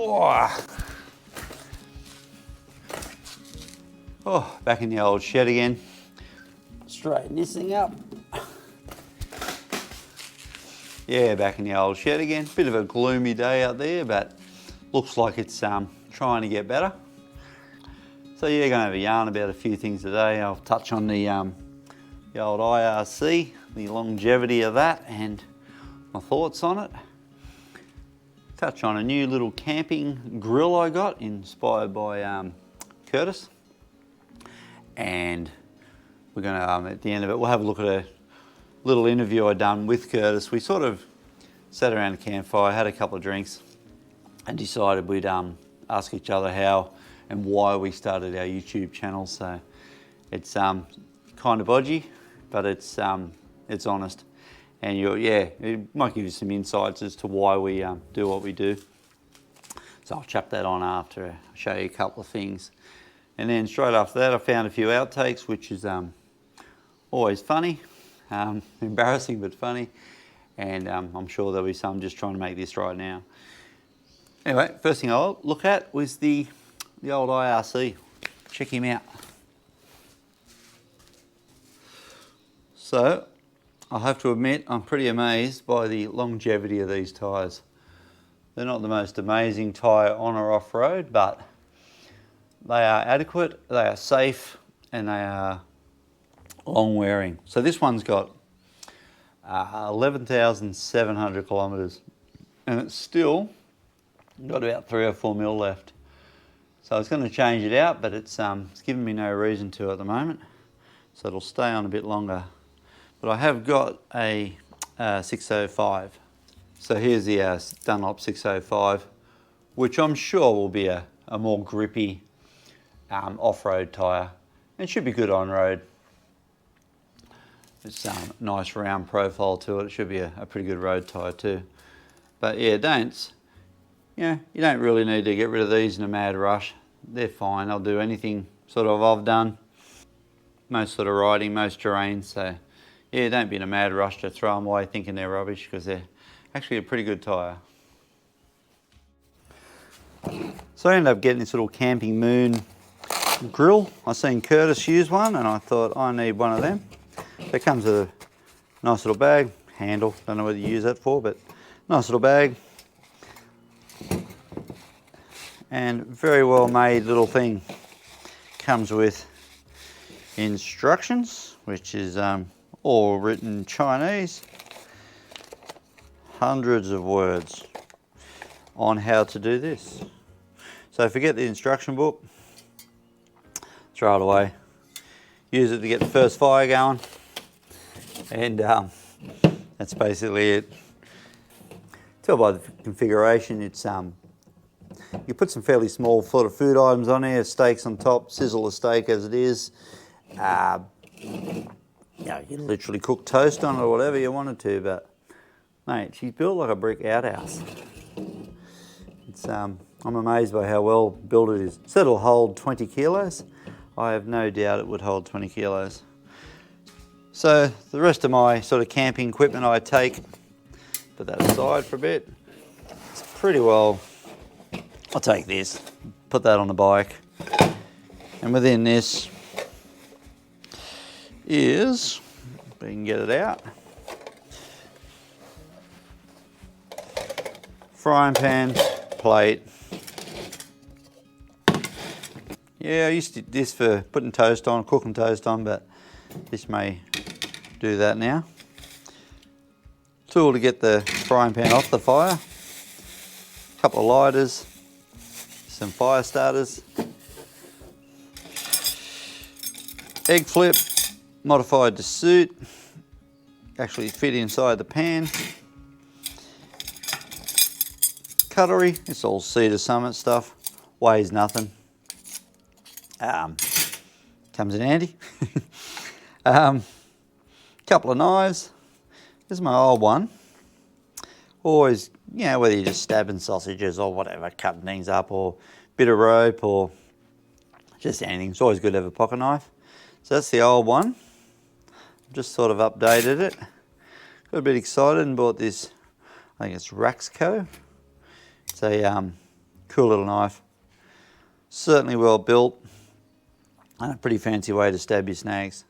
Oh, back in the old shed again. Straighten this thing up. Yeah, back in the old shed again. Bit of a gloomy day out there, but looks like it's trying to get better. So yeah, gonna have a yarn about a few things today. I'll touch on the old IRC, the longevity of that, and my thoughts on it. Touch on a new little camping grill I got, inspired by Curtis. And we're gonna, at the end of it, we'll have a look at a little interview I done with Curtis. We sort of sat around a campfire, had a couple of drinks, and decided we'd ask each other how and why we started our YouTube channel. So it's kind of bodgy, but it's honest, and it might give you some insights as to why we do what we do. So I'll chuck that on after I show you a couple of things. And then straight after that, I found a few outtakes, which is always funny, embarrassing but funny, and I'm sure there'll be some just trying to make this right now. Anyway, first thing I'll look at was the old IRC. Check him out. So, I have to admit, I'm pretty amazed by the longevity of these tyres. They're not the most amazing tyre on or off road, but they are adequate, they are safe, and they are long wearing. So this one's got 11,700 kilometres, and it's still got about 3 or 4 mil left. So I was going to change it out, but it's given me no reason to at the moment. So it'll stay on a bit longer. But I have got a 605. So here's the Dunlop 605, which I'm sure will be a more grippy off-road tyre, and should be good on-road. It's a nice round profile to it. It should be a pretty good road tyre too. But yeah, you don't really need to get rid of these in a mad rush. They're fine. They'll do anything sort of I've done. Most sort of riding, most terrain. So yeah, don't be in a mad rush to throw them away thinking they're rubbish, because they're actually a pretty good tyre. So I ended up getting this little Camping Moon grill. I seen Curtis use one and I thought I need one of them. It comes with a nice little bag, handle, don't know what you use that for, but nice little bag. And very well made little thing. Comes with instructions, which is all written Chinese. Hundreds of words on how to do this. So forget the instruction book, throw it away. Use it to get the first fire going, and that's basically it. Tell by the configuration, it's you put some fairly small sort of food items on there, steaks on top, sizzle the steak as it is. You can literally cook toast on it or whatever you wanted to, but mate, she's built like a brick outhouse. It's I'm amazed by how well built it is. Said it'll hold 20 kilos. I have no doubt it would hold 20 kilos. So the rest of my sort of camping equipment I take, put that aside for a bit. It's pretty well, I'll take this, put that on the bike. And within this is, if we can get it out, frying pan, plate. Yeah, I used to do this for putting toast on, cooking toast on, but this may do that now. Tool to get the frying pan off the fire. A couple of lighters, some fire starters. Egg flip, modified to suit. Actually fit inside the pan. Cutlery, it's all Cedar Summit stuff, weighs nothing. Comes in handy. Couple of knives. This is my old one. Always, whether you're just stabbing sausages or whatever, cutting things up, or bit of rope, or just anything. It's always good to have a pocket knife. So that's the old one. Just sort of updated it. Got a bit excited and bought this, I think it's Raxco. It's a Cool little knife. Certainly well built. And a pretty fancy way to stab your snags.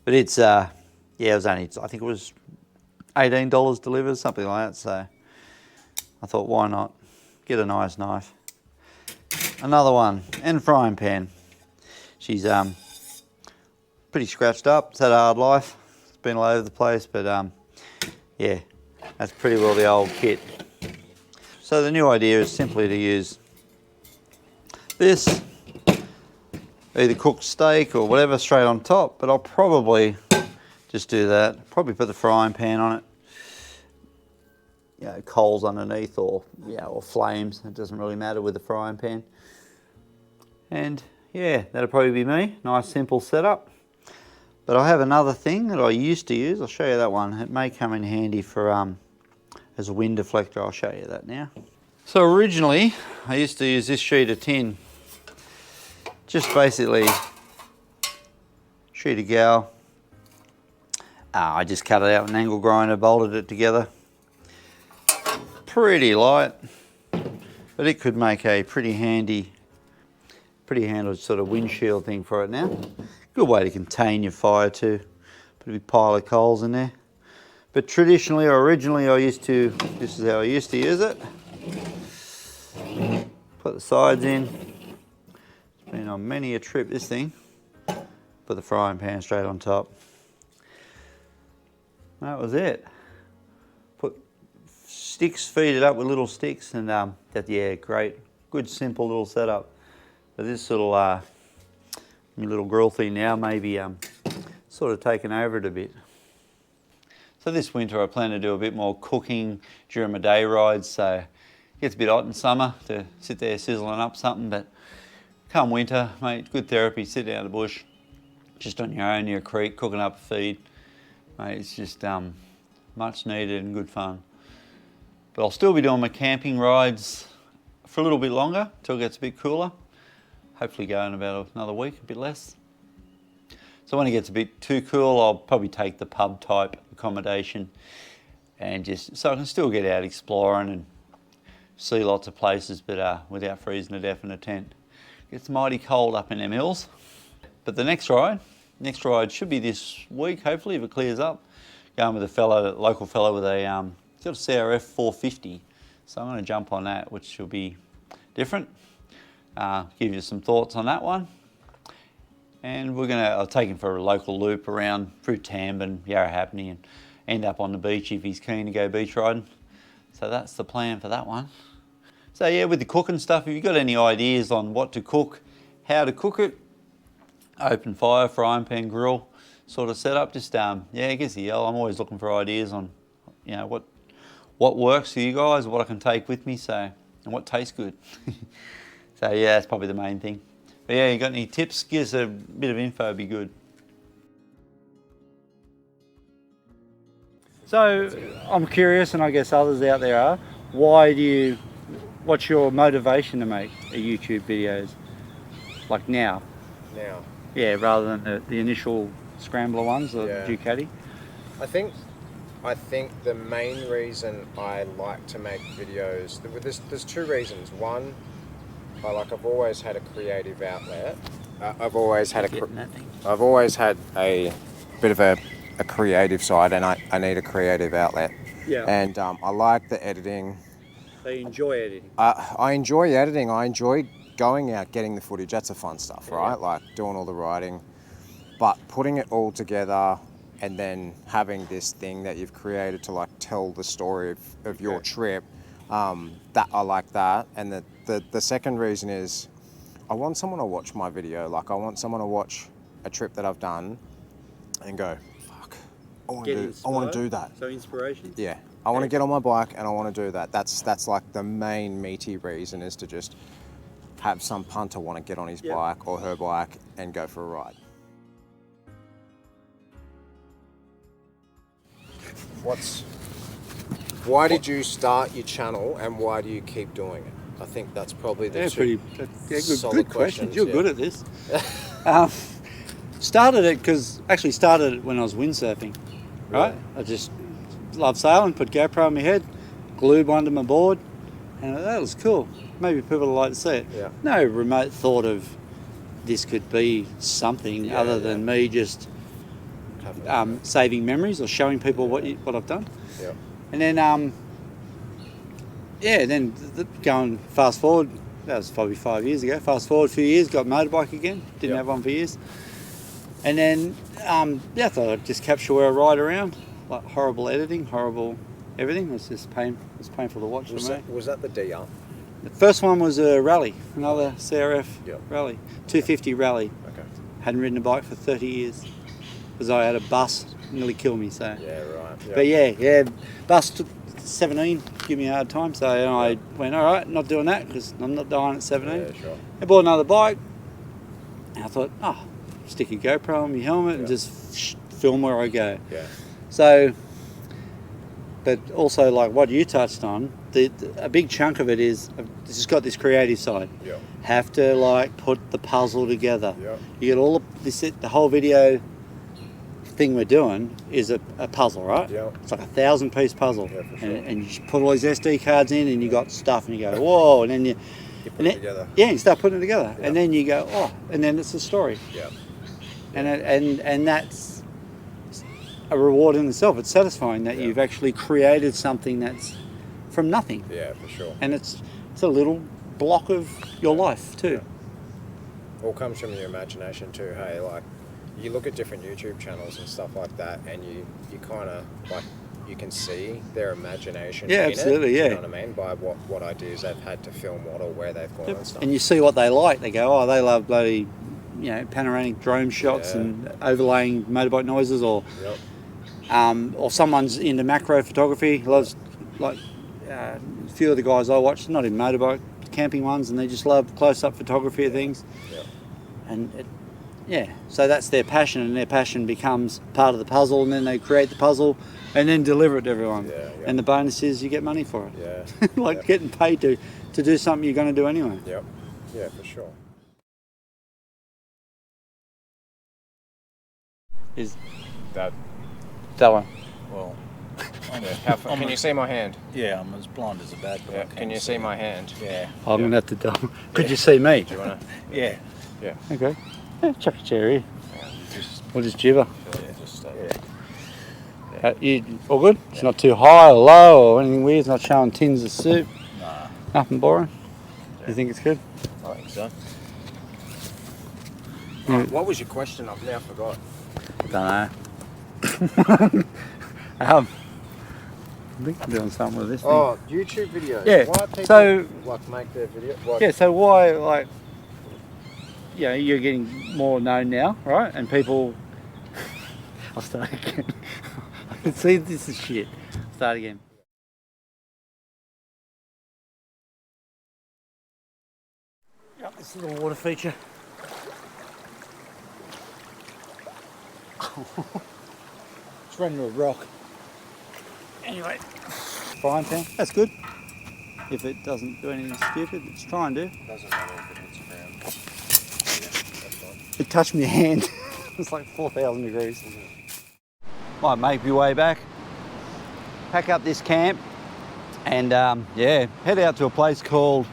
But it's, yeah, it was only, I think it was $18 delivered, something like that. So I thought, why not? Get a nice knife. Another one, and frying pan. She's pretty scratched up. It's had a hard life. It's been all over the place, but yeah, that's pretty well the old kit. So the new idea is simply to use this, either cooked steak or whatever straight on top, but I'll probably just do that. Probably put the frying pan on it. You know, coals underneath, or yeah, or flames. It doesn't really matter with the frying pan. And yeah, that'll probably be me. Nice simple setup. But I have another thing that I used to use. I'll show you that one. It may come in handy for as a wind deflector. I'll show you that now. So originally, I used to use this sheet of tin. Just basically sheet of gal. I just cut it out with an angle grinder, bolted it together. Pretty light, but it could make a pretty handy sort of windshield thing for it now. Good way to contain your fire too. Put a big pile of coals in there. But traditionally or originally this is how I used to use it. Put the sides in. It's been on many a trip, this thing. Put the frying pan straight on top. That was it. Put sticks, feed it up with little sticks, and yeah, great. Good simple little setup. But this little little grill thing now maybe sort of taken over it a bit. So this winter I plan to do a bit more cooking during my day rides, so it gets a bit hot in summer to sit there sizzling up something, but come winter, mate, good therapy, sit down in the bush, just on your own near a creek, cooking up a feed. Mate, it's just much needed and good fun. But I'll still be doing my camping rides for a little bit longer, till it gets a bit cooler. Hopefully go in about another week, a bit less. So when it gets a bit too cool, I'll probably take the pub type accommodation, and just so I can still get out exploring and see lots of places, but without freezing to death in a tent. It's mighty cold up in them hills. But the next ride should be this week, hopefully, if it clears up. Going with a local fellow with a got a CRF 450. So I'm going to jump on that, which will be different. Give you some thoughts on that one. And I'll take him for a local loop around through Tambin, Yarrahappini, and end up on the beach if he's keen to go beach riding. So that's the plan for that one. So yeah, with the cooking stuff, if you've got any ideas on what to cook, how to cook it, open fire, frying pan, grill sort of setup, just yeah, give us a yell. I'm always looking for ideas on, you know, what works for you guys, what I can take with me, and what tastes good. So yeah, that's probably the main thing. But yeah, you got any tips? Give us a bit of info, it'd be good. So I'm curious, and I guess others out there are, what's your motivation to make a YouTube videos? Like now? Now? Yeah, rather than the initial scrambler ones, the Ducati? I think the main reason I like to make videos, there's two reasons. One, I've always had a creative outlet. I've always had a bit of a creative side, and I need a creative outlet. Yeah. And I like the editing. So you enjoy editing? I enjoy editing. I enjoy going out, getting the footage. That's the fun stuff, right? Yeah. Like doing all the writing. But putting it all together and then having this thing that you've created to like tell the story of your trip, that I like that. And the second reason is I want someone to watch my video. Like I want someone to watch a trip that I've done and go, fuck, I want to do that. So inspiration? Yeah. I want to get on my bike and I want to do that. That's like the main meaty reason, is to just have some punter want to get on his bike or her bike and go for a ride. Why did you start your channel and why do you keep doing it? I think that's probably the good questions. You're good at this. Started it when I was windsurfing, right? I just love sailing, put GoPro on my head, glued one to my board, And that was cool. Maybe people would like to see it. Yeah. No remote thought of this could be something other than me just saving memories or showing people what I've done. Yeah. And then, going fast forward, that was probably 5 years ago. Fast forward a few years, got a motorbike again. Didn't have one for years. And then, I thought I'd just capture where I ride around. Like horrible editing, horrible everything. It was just it's painful to watch for me. Was that the DR? The first one was a rally, another CRF rally, 250 rally. Okay. Hadn't ridden a bike for 30 years because I had a bus nearly kill me. So. Yeah, right. Yeah. But bus took 17, give me a hard time. So I went, all right, not doing that because I'm not dying at 17. Yeah, sure. I bought another bike, and I thought, stick a GoPro on my helmet and just film where I go. Yeah. So, but also like what you touched on, a big chunk of it is it's just got this creative side. Yeah. Have to like put the puzzle together. Yeah. You get all the whole video thing we're doing is a puzzle, right? Yeah. It's like 1,000-piece puzzle. Yeah, for sure. And you just put all these SD cards in and you got stuff and you go, whoa, and then you put it together. Yeah, you start putting it together. Yeah. And then you go, and then it's a story. Yeah. And that's a reward in itself. It's satisfying that you've actually created something that's from nothing. Yeah, for sure. And it's a little block of your life too. Yeah. All comes from your imagination too, hey? Like, you look at different YouTube channels and stuff like that, and you kind of, like, you can see their imagination in absolutely, it, you know what I mean? By what ideas they've had to film what or where they've gone and stuff. And you see what they like. They go, they love bloody, panoramic drone shots and overlaying motorbike noises, or someone's into macro photography, loves, like, a few of the guys I watch, not in motorbike, camping ones, and they just love close-up photography of things. Yeah. And so that's their passion, and their passion becomes part of the puzzle, and then they create the puzzle and then deliver it to everyone. Yeah. And the bonus is you get money for it. Yeah. Like getting paid to do something you're going to do anyway. Yep. Yeah, for sure. Is that one? Well, can you see my hand? yeah, I'm as blind as a bat. But I Can you see my hand? Yeah. I'm going to have to tell. Could you see me? Do you want to? Yeah. Yeah. Okay. Yeah, chuck a chair here. Just, We'll just jibber. just You all good? It's not too high or low or anything weird. It's not showing tins of soup. Nah. Nothing boring. You think it's good? I think so. What was your question? I've now forgot. Don't know. I think I'm doing something with this thing. Oh, YouTube videos. Yeah, Why people so- like make their video? Yeah, so why, like, you're getting more known now, right? And people... I'll start again. I can see this is shit. Start again. Yep, this little water feature. It's run into a rock. Anyway, frying pan, that's good. If it doesn't do anything stupid, it's trying to. Doesn't matter if it hits the ground. Yeah, that's fine. It touched my hand. It's like 4,000 degrees. Might make your way back, pack up this camp, and head out to a place called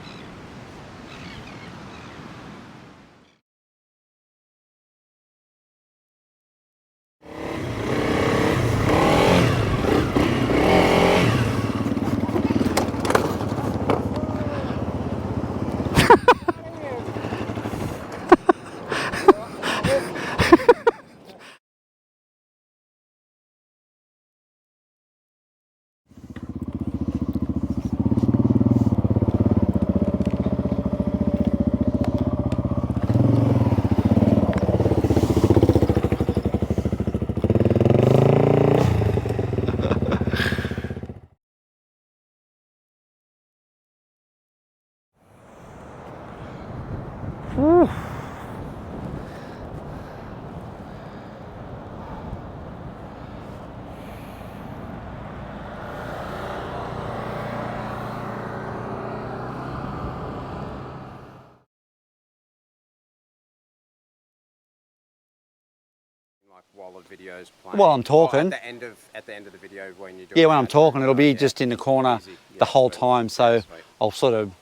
Like while the video's playing. While I'm talking. At the end of the video when you're doing. when I'm talking, it'll be just in the corner the whole time. So I'll sort of,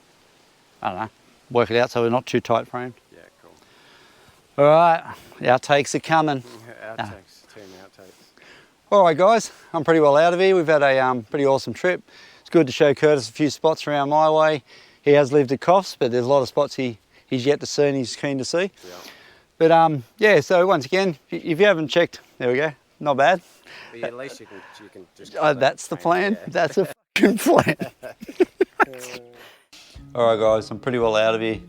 I don't know, work it out so we're not too tight framed. Yeah, cool. All right, the outtakes are coming. Outtakes, team outtakes. All right, guys, I'm pretty well out of here. We've had a pretty awesome trip. It's good to show Curtis a few spots around my way. He has lived at Coffs, but there's a lot of spots he's yet to see and he's keen to see. Yeah. But yeah, so once again, if you haven't checked, there we go, not bad. But at least you can just. That's the plan. Yeah. That's a fucking plan. All right, guys, I'm pretty well out of here.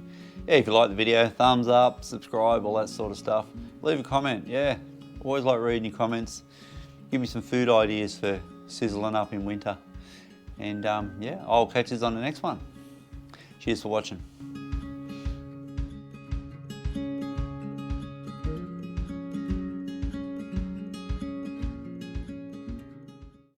Yeah, if you like the video, thumbs up, subscribe, all that sort of stuff. Leave a comment, yeah. Always like reading your comments. Give me some food ideas for sizzling up in winter. And yeah, I'll catch you on the next one. Cheers for watching.